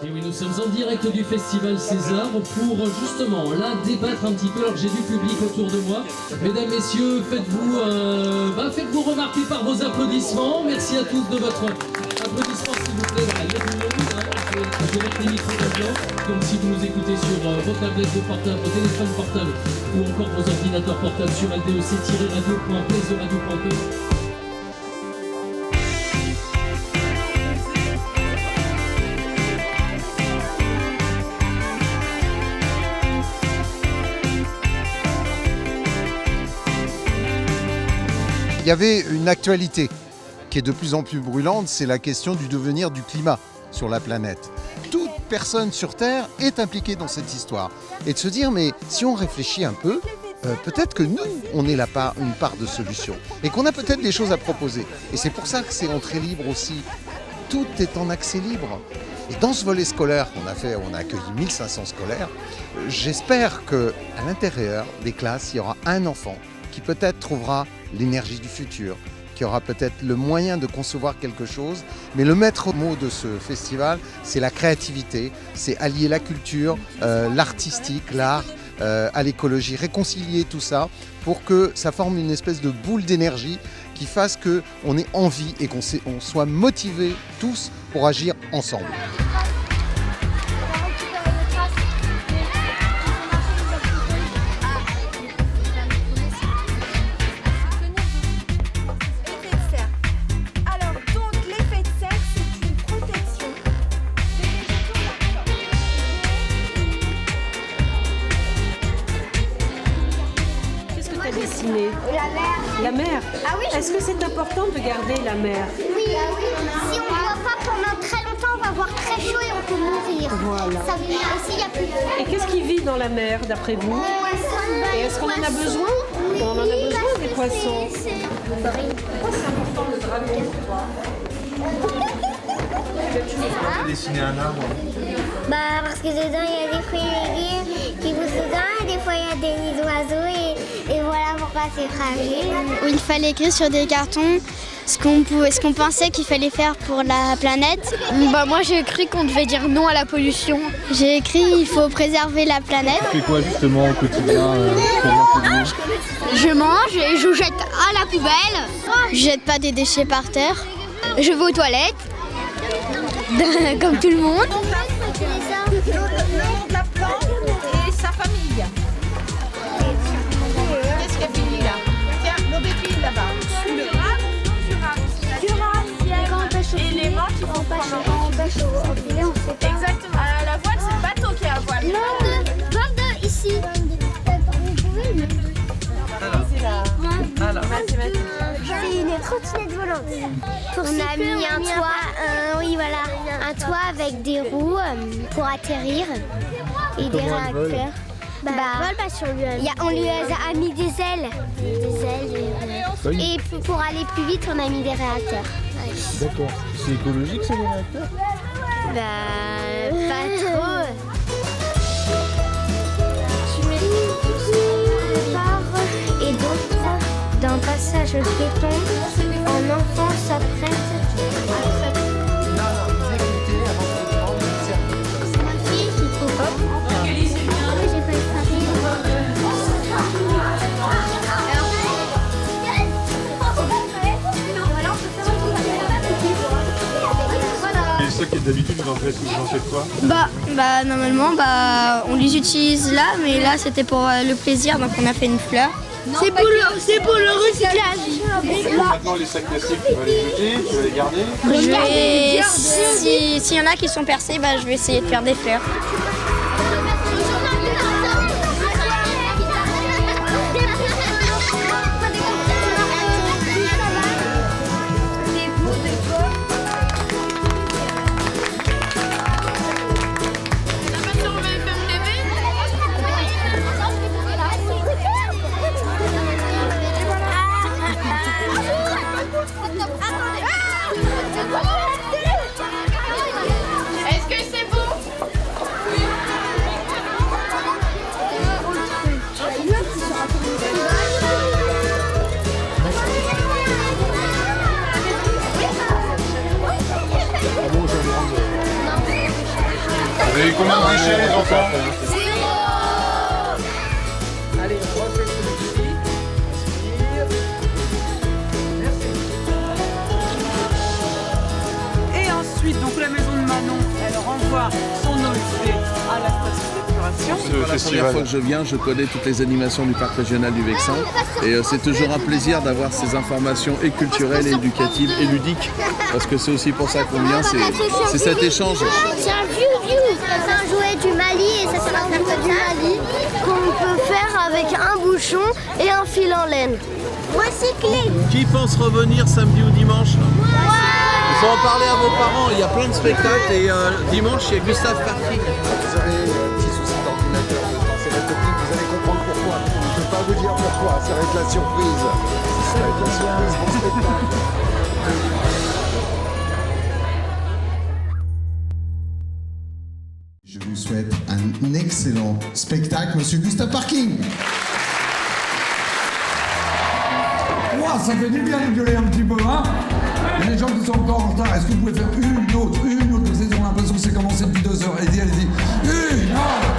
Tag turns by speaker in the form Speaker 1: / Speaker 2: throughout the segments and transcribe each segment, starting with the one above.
Speaker 1: Et oui, nous sommes en direct du Festival César pour justement là débattre un petit peu. Alors j'ai du public autour de moi. Mesdames, messieurs, faites-vous remarquer par vos applaudissements. Merci à tous de votre applaudissement, s'il vous plaît. Voilà, il y a du monde, je vais mettre les micros là-dedans. Donc si vous nous écoutez sur vos tablettes de portable, vos téléphones portables ou encore vos ordinateurs portables sur ldec-radio.plaiseradio.com.
Speaker 2: Il y avait une actualité qui est de plus en plus brûlante, c'est la question du devenir du climat sur la planète. Toute personne sur Terre est impliquée dans cette histoire. Et de se dire, mais si on réfléchit un peu, peut-être que nous, on est une part de solution. Et qu'on a peut-être des choses à proposer. Et c'est pour ça que c'est entrée libre aussi. Tout est en accès libre. Et dans ce volet scolaire qu'on a fait, on a accueilli 1500 scolaires, j'espère qu'à l'intérieur des classes, il y aura un enfant qui peut-être trouvera l'énergie du futur, qui aura peut-être le moyen de concevoir quelque chose. Mais le maître mot de ce festival, c'est la créativité, c'est allier la culture, l'artistique, l'art, à l'écologie, réconcilier tout ça pour que ça forme une espèce de boule d'énergie qui fasse qu'on ait envie et qu'on soit motivés tous pour agir ensemble.
Speaker 3: Dessiner.
Speaker 4: La mer.
Speaker 3: La mer.
Speaker 4: Ah oui.
Speaker 3: Est-ce que c'est important de garder la mer?
Speaker 4: Oui. Si on ne voit pas pendant très longtemps, on va avoir très chaud et on peut mourir.
Speaker 3: Voilà.
Speaker 4: Ça veut dire aussi il y a plus de...
Speaker 3: Et qu'est-ce qui vit dans la mer d'après vous? Et est-ce qu'on en a besoin?
Speaker 4: Oui,
Speaker 3: On en a besoin des poissons.
Speaker 4: C'est...
Speaker 3: Pourquoi c'est important le dragon pour toi?
Speaker 5: Dessiner un arbre.
Speaker 4: Bah parce que dedans il y a des fruits et légumes qui poussent dedans et des fois il y a des nids d'oiseaux et voilà pourquoi c'est fragile.
Speaker 6: Où il fallait écrire sur des cartons ce qu'on pensait qu'il fallait faire pour la planète.
Speaker 7: Bah moi j'ai écrit qu'on devait dire non à la pollution.
Speaker 6: J'ai écrit il faut préserver la planète.
Speaker 5: Tu fais quoi justement au quotidien pour bien polluer?
Speaker 7: Je mange et je jette à la poubelle.
Speaker 6: Je jette pas des déchets par terre.
Speaker 7: Je vais aux toilettes. Comme tout le monde.
Speaker 8: Le nom de la plante et sa famille. Qu'est-ce qu'il y a fini là? Tiens, l'aubépine là-bas. Le rame ou non du rame? Éléments qui vont prendre en exactement. La voile, c'est le bateau qui a la voile.
Speaker 4: Non, de ici. C'est une trottinette volante. On a mis un toit, un toit avec des roues pour atterrir et des réacteurs. On lui a mis des ailes. Et pour aller plus vite, on a mis des réacteurs.
Speaker 5: D'accord. C'est écologique ces réacteurs?
Speaker 4: Pas trop. Tu mets des barres et d'autres d'un passage piéton. Un enfant s'apprête à traiter.
Speaker 5: Et ça qui est d'habitude, vous en faites quoi?
Speaker 7: Normalement on les utilise là, mais là c'était pour le plaisir, donc on a fait une fleur. C'est pour le recyclage.
Speaker 5: Maintenant les sacs plastiques, tu vas les jeter, tu vas les garder?
Speaker 7: S'il y en a qui sont percés, je vais essayer de faire des fleurs.
Speaker 8: Est-ce que c'est bon?
Speaker 5: Vous avez eu combien de déchets les enfants?
Speaker 3: Allez, on refait celui-ci. Et ensuite, donc la maison de Manon, elle renvoie son eau usée à la station d'épuration.
Speaker 5: Ce
Speaker 9: La première fois que je viens, je connais toutes les animations du parc régional du Vexin et c'est toujours un plaisir d'avoir ces informations et culturelles, et éducatives et ludiques parce que c'est aussi pour ça qu'on vient, c'est cet échange.
Speaker 4: C'est un vieux. C'est un jouet du Mali et ça c'est un jouet du Mali qu'on peut faire avec un bouchon et un fil en laine. Recyclé.
Speaker 9: Qui pense revenir samedi ou dimanche? Il faut en parler à vos parents, il y a plein de spectacles et dimanche il y a Gustave Parking.
Speaker 2: Vous avez un petit souci d'ordinateur de temps, c'est la technique, vous allez comprendre pourquoi. Je ne peux pas vous dire pourquoi, ça va être la surprise. Ça va être la surprise pour ce spectacle.
Speaker 10: Je vous souhaite un excellent spectacle, monsieur Gustave Parking.
Speaker 11: Ouah, ça fait du bien de gueuler un petit peu, hein. Il y a des gens qui sont encore en retard. Est-ce que vous pouvez faire une autre saison? On a l'impression que c'est commencé depuis 2 heures. Allez-y. Une autre.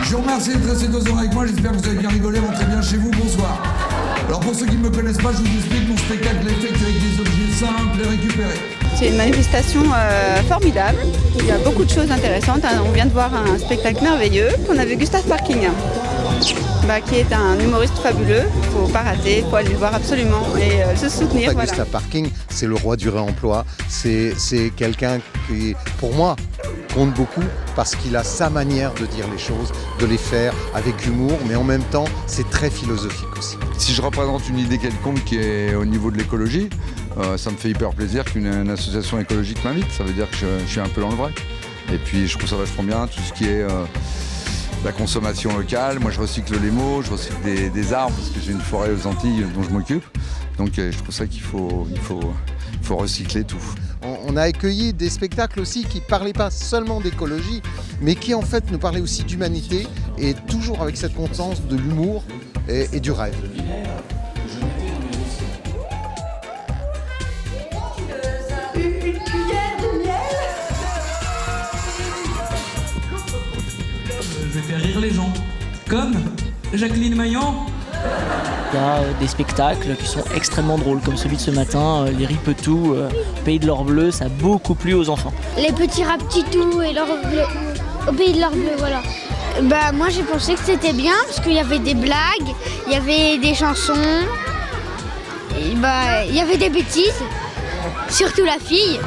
Speaker 11: Je vous remercie d'être resté 2 heures avec moi. J'espère que vous avez bien rigolé. Rentrez bien chez vous. Bonsoir. Alors pour ceux qui ne me connaissent pas, je vous explique mon spectacle effectué avec des objets simples et récupérés.
Speaker 12: C'est une manifestation formidable. Il y a beaucoup de choses intéressantes. On vient de voir un spectacle merveilleux. On a vu Gustave Parking, qui est un humoriste fabuleux. Il ne faut pas rater, il faut aller le voir absolument et se soutenir. Voilà.
Speaker 2: Gustave Parking, c'est le roi du réemploi. C'est quelqu'un qui, pour moi, compte beaucoup parce qu'il a sa manière de dire les choses, de les faire avec humour, mais en même temps, c'est très philosophique aussi.
Speaker 5: Si je représente une idée quelconque qui est au niveau de l'écologie, ça me fait hyper plaisir qu'une association écologique m'invite. Ça veut dire que je suis un peu dans le vrai. Et puis je trouve ça vachement bien, tout ce qui est la consommation locale. Moi je recycle les mots, je recycle des arbres parce que j'ai une forêt aux Antilles dont je m'occupe. Donc je trouve ça qu'il faut recycler tout.
Speaker 2: On a accueilli des spectacles aussi qui ne parlaient pas seulement d'écologie, mais qui en fait nous parlaient aussi d'humanité et toujours avec cette conscience de l'humour et du rêve.
Speaker 13: Je vais faire rire les gens, comme Jacqueline Maillan.
Speaker 14: Il y a des spectacles qui sont extrêmement drôles, comme celui de ce matin, les Ripetou, Pays de l'Or Bleu, ça a beaucoup plu aux enfants.
Speaker 4: Les petits Raptitous et l'or bleu, au Pays de l'Or Bleu, voilà.
Speaker 6: Moi j'ai pensé que c'était bien parce qu'il y avait des blagues, il y avait des chansons, et il y avait des bêtises, surtout la fille.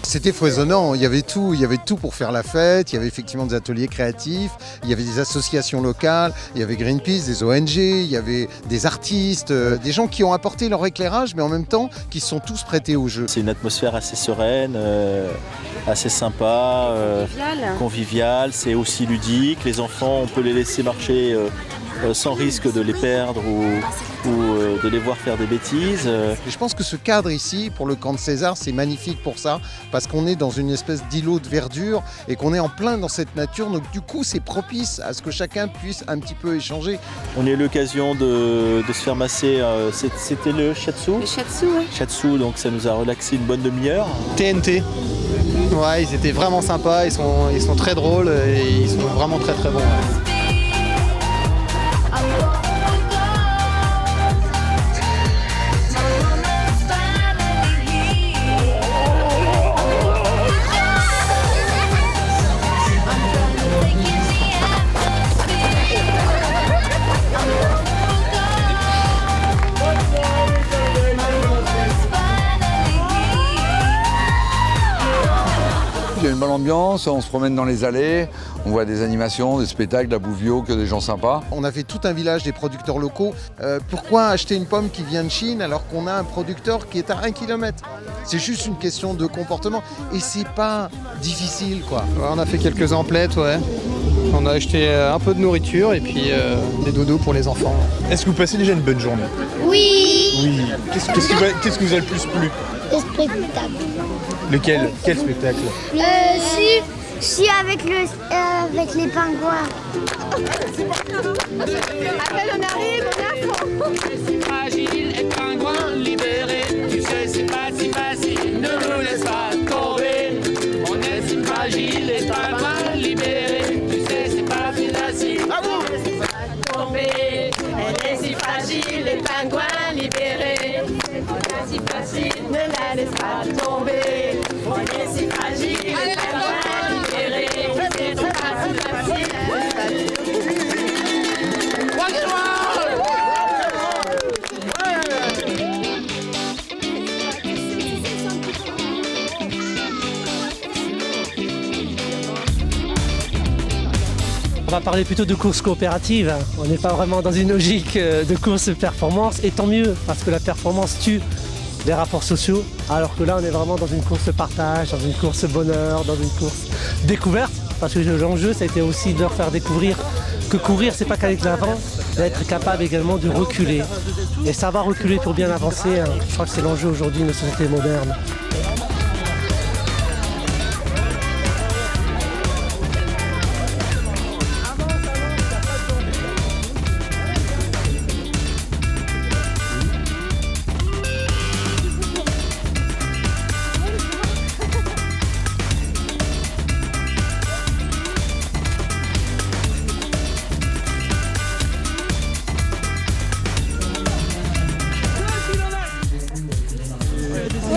Speaker 2: C'était foisonnant, il y avait tout pour faire la fête, il y avait effectivement des ateliers créatifs, il y avait des associations locales, il y avait Greenpeace, des ONG, il y avait des artistes, des gens qui ont apporté leur éclairage mais en même temps qui se sont tous prêtés au jeu.
Speaker 14: C'est une atmosphère assez sereine, assez sympa, conviviale, c'est aussi ludique, les enfants on peut les laisser marcher sans risque de les perdre ou de les voir faire des bêtises.
Speaker 2: Et je pense que ce cadre ici, pour le camp de César, c'est magnifique pour ça, parce qu'on est dans une espèce d'îlot de verdure et qu'on est en plein dans cette nature, donc du coup c'est propice à ce que chacun puisse un petit peu échanger.
Speaker 14: On a eu l'occasion de se faire masser, c'était le shiatsu.
Speaker 8: Le shiatsu, oui.
Speaker 14: Shiatsu, donc ça nous a relaxé une bonne demi-heure.
Speaker 15: TNT, ouais, ils étaient vraiment sympas, ils sont très drôles et ils sont vraiment très très bons.
Speaker 5: l'ambiance, on se promène dans les allées, on voit des animations, des spectacles, de la bouffe bio, que des gens sympas.
Speaker 2: On a fait tout un village des producteurs locaux. Pourquoi acheter une pomme qui vient de Chine alors qu'on a un producteur qui est à 1 km? C'est juste une question de comportement et c'est pas difficile quoi.
Speaker 15: Ouais, on a fait quelques emplettes, ouais. On a acheté un peu de nourriture et puis des doudous pour les enfants.
Speaker 16: Est-ce que vous passez déjà une bonne journée?
Speaker 4: Oui.
Speaker 16: Oui. Qu'est-ce qui vous a le plus plu?
Speaker 4: Le spectacle.
Speaker 16: Lequel? Quel spectacle?
Speaker 4: Si avec les pingouins.
Speaker 8: Après on arrive, on est à fond. C'est fragile et pingouin libéré. Tu sais, c'est pas si facile, ne nous laisse pas tomber. On est si fragile et pingouin libéré. Tu sais, c'est pas si facile, ne nous laisse pas tomber. Elle est si fragile et pingouin libéré. On est si facile, ne la laisse pas tomber. On est si fragile et pingouin libéré. C'est pas si facile.
Speaker 17: On va parler plutôt de course coopérative. On n'est pas vraiment dans une logique de course performance, et tant mieux, parce que la performance tue les rapports sociaux, alors que là on est vraiment dans une course partage, dans une course bonheur, dans une course découverte, parce que l'enjeu ça a été aussi de leur faire découvrir que courir c'est pas qu'aller de l'avant, mais être capable également de reculer. Et savoir reculer pour bien avancer, je crois que c'est l'enjeu aujourd'hui de notre société moderne.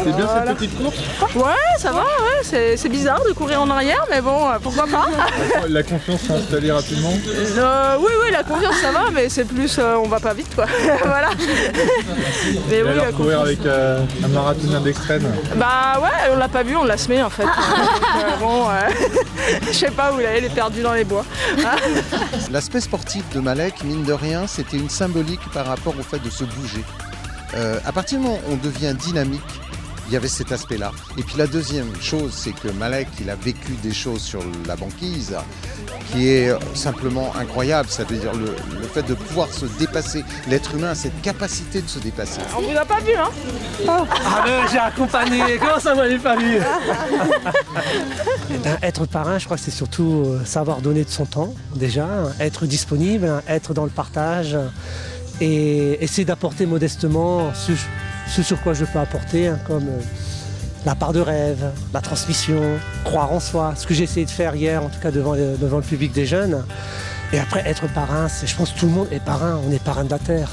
Speaker 16: C'est bien cette petite course?
Speaker 3: Ouais, ça va, ouais. C'est bizarre de courir en arrière, mais bon, pourquoi pas.
Speaker 16: La confiance s'est installée rapidement?
Speaker 3: Oui, la confiance ça va, mais c'est plus on va pas vite quoi. Voilà.
Speaker 16: Mais oui, alors courir avec un marathonien d'extrême?
Speaker 3: Bah ouais, on l'a pas vu, on l'a semé en fait. Je sais pas où il est perdu dans les bois.
Speaker 2: L'aspect sportif de Malek, mine de rien, c'était une symbolique par rapport au fait de se bouger. À partir du moment où on devient dynamique, il y avait cet aspect-là. Et puis la deuxième chose, c'est que Malek, il a vécu des choses sur la banquise qui est simplement incroyable. Ça veut dire le fait de pouvoir se dépasser. L'être humain a cette capacité de se dépasser.
Speaker 3: On vous a pas vu, hein?
Speaker 17: Ah mais j'ai accompagné, comment ça m'avait pas vu? Être parrain, je crois que c'est surtout savoir donner de son temps, déjà, être disponible, être dans le partage et essayer d'apporter modestement ce sur quoi je peux apporter, comme la part de rêve, la transmission, croire en soi, ce que j'ai essayé de faire hier, en tout cas devant le public des jeunes. Et après, être parrain, je pense que tout le monde est parrain, on est parrain de la Terre.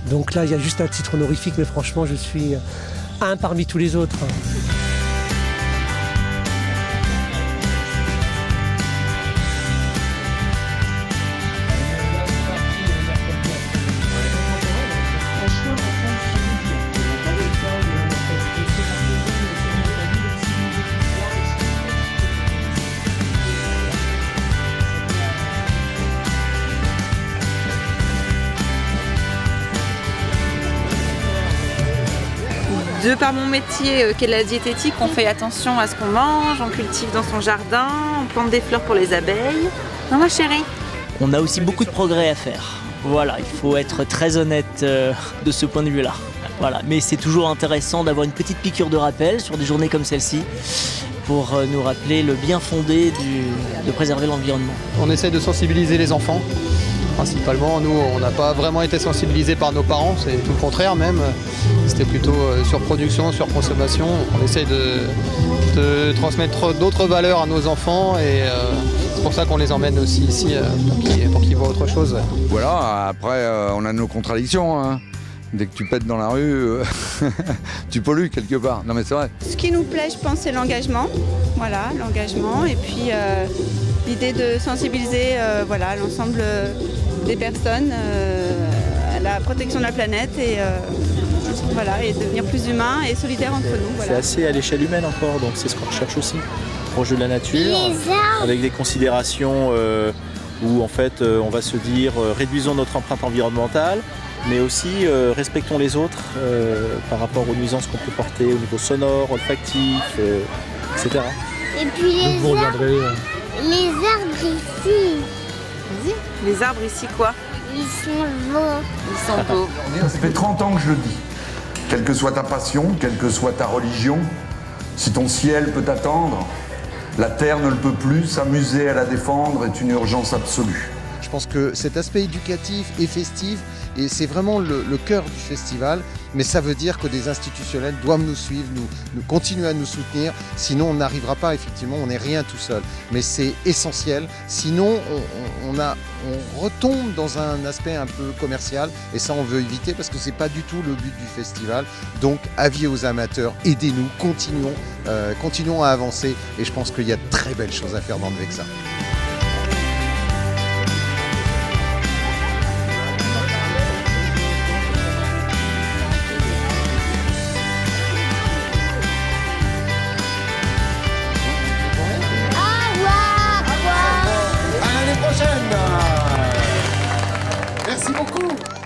Speaker 17: Donc là, il y a juste un titre honorifique, mais franchement, je suis un parmi tous les autres.
Speaker 12: De par mon métier qui est la diététique, on fait attention à ce qu'on mange, on cultive dans son jardin, on plante des fleurs pour les abeilles. Non ma chérie?
Speaker 18: On a aussi beaucoup de progrès à faire. Voilà, il faut être très honnête de ce point de vue-là. Voilà. Mais c'est toujours intéressant d'avoir une petite piqûre de rappel sur des journées comme celle-ci pour nous rappeler le bien fondé de préserver l'environnement.
Speaker 15: On essaie de sensibiliser les enfants. Principalement, nous, on n'a pas vraiment été sensibilisés par nos parents, c'est tout le contraire même. C'était plutôt surproduction, surconsommation. On essaye de transmettre d'autres valeurs à nos enfants et c'est pour ça qu'on les emmène aussi ici pour qu'ils voient autre chose.
Speaker 5: Voilà, après, on a nos contradictions. Hein. Dès que tu pètes dans la rue, tu pollues quelque part. Non mais c'est vrai.
Speaker 12: Ce qui nous plaît, je pense, c'est l'engagement. Voilà, l'engagement et puis l'idée de sensibiliser l'ensemble des personnes à la protection de la planète et devenir plus humains et solidaires entre nous. Voilà.
Speaker 14: C'est assez à l'échelle humaine encore, donc c'est ce qu'on recherche aussi. proche de la nature,
Speaker 4: Les arbres.
Speaker 14: avec des considérations où en fait on va se dire réduisons notre empreinte environnementale, mais aussi respectons les autres par rapport aux nuisances qu'on peut porter au niveau sonore, olfactif, etc.
Speaker 4: Et puis les arbres ici,
Speaker 3: Vas-y. Les arbres ici, quoi?
Speaker 4: ils sont beaux.
Speaker 3: Ils sont beaux.
Speaker 11: Ça fait 30 ans que je le dis. Quelle que soit ta passion, quelle que soit ta religion, si ton ciel peut t'attendre, la terre ne le peut plus, s'amuser à la défendre est une urgence absolue.
Speaker 2: Je pense que cet aspect éducatif et festif, et c'est vraiment le cœur du festival, mais ça veut dire que des institutionnels doivent nous suivre, nous continuer à nous soutenir, sinon on n'arrivera pas, effectivement, on n'est rien tout seul. Mais c'est essentiel, sinon on retombe dans un aspect un peu commercial, et ça on veut éviter parce que c'est pas du tout le but du festival. Donc avis aux amateurs, aidez-nous, continuons à avancer, et je pense qu'il y a de très belles choses à faire dans le Vexin.
Speaker 10: À l'année prochaine. Merci beaucoup.